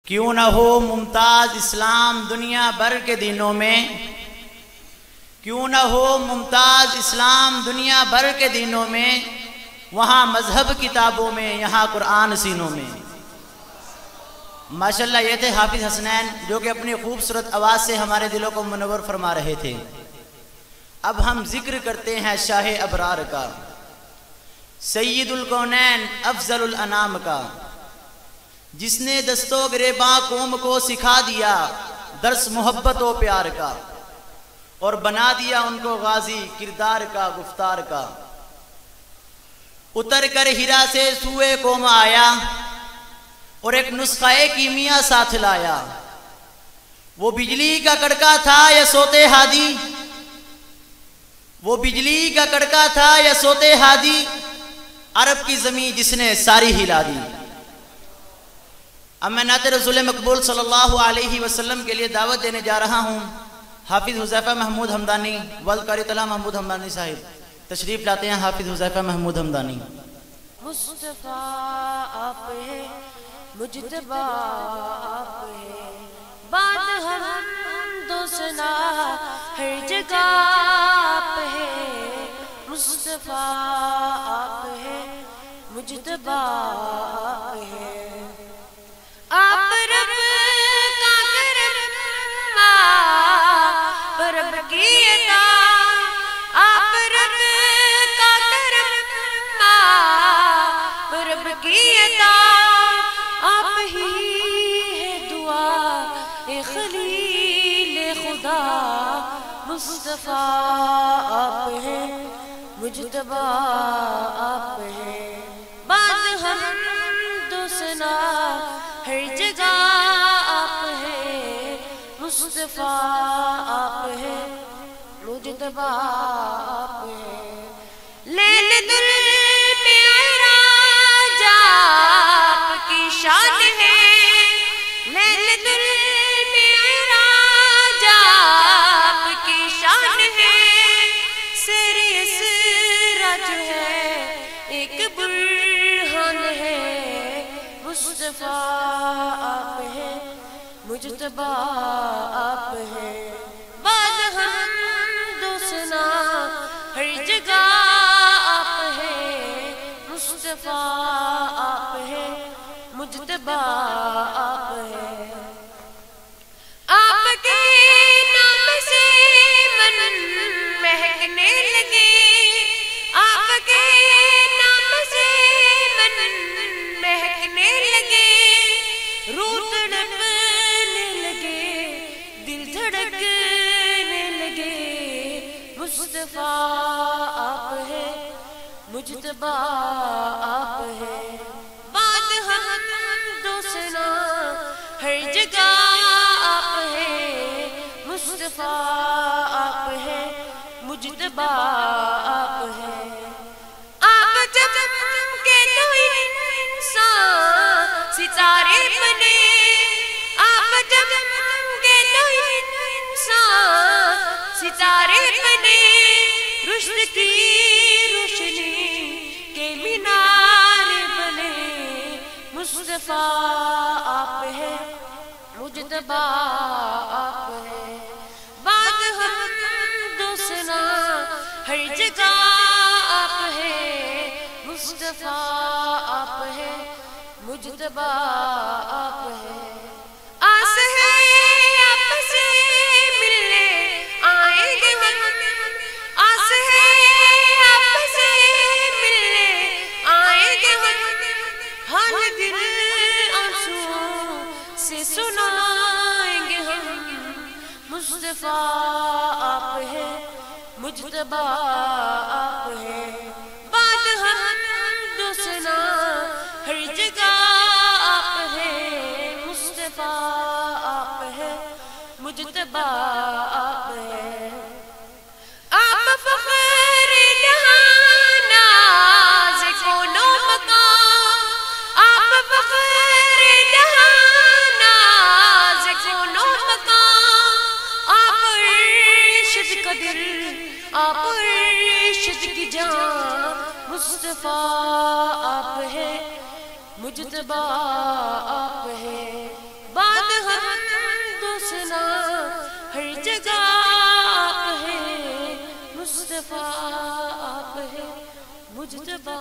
کیوں نہ ہو ممتاز اسلام دنیا بھر کے دینوں میں، کیوں نہ ہو ممتاز اسلام دنیا بھر کے دینوں میں، وہاں مذہب کتابوں میں، یہاں قرآن سینوں میں۔ ماشاءاللہ یہ تھے حافظ حسنین جو کہ اپنی خوبصورت آواز سے ہمارے دلوں کو منور فرما رہے تھے۔ اب ہم ذکر کرتے ہیں شاہ ابرار کا، سید الکونین افضل الانام کا، جس نے دست و گریباں قوم کو سکھا دیا درس محبت و پیار کا، اور بنا دیا ان کو غازی کردار کا گفتار کا۔ اتر کر ہیرا سے سوئے قوم آیا اور ایک نسخہ کیمیا ساتھ لایا۔ وہ بجلی کا کڑکا تھا یا سوتے ہادی، وہ بجلی کا کڑکا تھا یا سوتے ہادی، عرب کی زمین جس نے ساری ہلا دی۔ اب میں نعت رسول مقبول صلی اللہ علیہ وسلم کے لیے دعوت دینے جا رہا ہوں۔ حافظ حذیفہ محمود حمدانی والد قاری طلحہ محمود حمدانی صاحب تشریف لاتے ہیں۔ حافظ حذیفہ محمود حمدانی۔ مصطفیٰ آپ ہے، مجتبیٰ آپ ہے، بعد حمد و ثنا ہر جگہ آپ ہے۔ مصطفیٰ آپ ہے، مجتبیٰ آپ ہے، آپ رب کا کرم، آپ رب کی عطا، آپ رب کا کرم، آپ رب کی عطا، آپ ہی ہے دعا اے خلیل خدا۔ مصطفیٰ آپ ہے، مجتبیٰ آپ ہے، بعد حمد و ثنا ہر جگہ آپ ہے۔ مصطفیٰ آپ ہے، مجتبیٰ آپ ہے، لیل دل معراج آپ کی شان ہے، لیل دل معراج آپ کی شان ہے، سیر اسرا جو ہے ایک برہان ہے۔ مصطفیٰ آپ ہے، مجتبیٰ آپ ہے، بعد حمد و ثنا ہر جگہ آپ ہے۔ مصطفیٰ آپ ہے، مجتبیٰ آپ ہے، آپ کے نام سے من مہکنے لگے، آپ کے نام سے من مہکنے لگے، روح تڑپنے لگے، دل دھڑکنے لگے۔ مصطفیٰ آپ ہے، مجتبیٰ آپ ہے، بعد حمد و ثنا ہر جگہ آپ ہے۔ مصطفیٰ آپ ہے، مجتبیٰ آپ ہے، آپ جب کے تو انسان ستارے بنے، آپ جب کے تو انسان ستارے بنے، رشد کی روشنی کے مینار بنے۔ مصطفیٰ آپ ہے، مجتبیٰ آپ ہے، بعد حمد و ثنا ہر جگہ آپ ہے۔ مصطفیٰ آپ ہے، مجتبیٰ آپ ہے، آس ہے آپ سے ملنے آئیں گے ہم، آس ہے آپ سے ملنے آئیں گے ہم، حال دل آنسوں سے سنائیں گے ہم۔ مصطفیٰ آپ ہے، مجتبیٰ آپ ہے، بعد حمد و ثنا ہر جگہ آپ ہے۔ مصطفیٰ آپ ہے، مجتبیٰ آپ ہے، آپ فخر جہاں ناز کون و مقام، آپ فخر جہاں ناز کون و مقام، آپ ارشد کا دل، آپ ارشد کی جان۔ مصطفیٰ آپ ہے، مجتبیٰ آپ ہے، ہر جگہ آپ ہے، مصطفیٰ آپ ہے، مجتبیٰ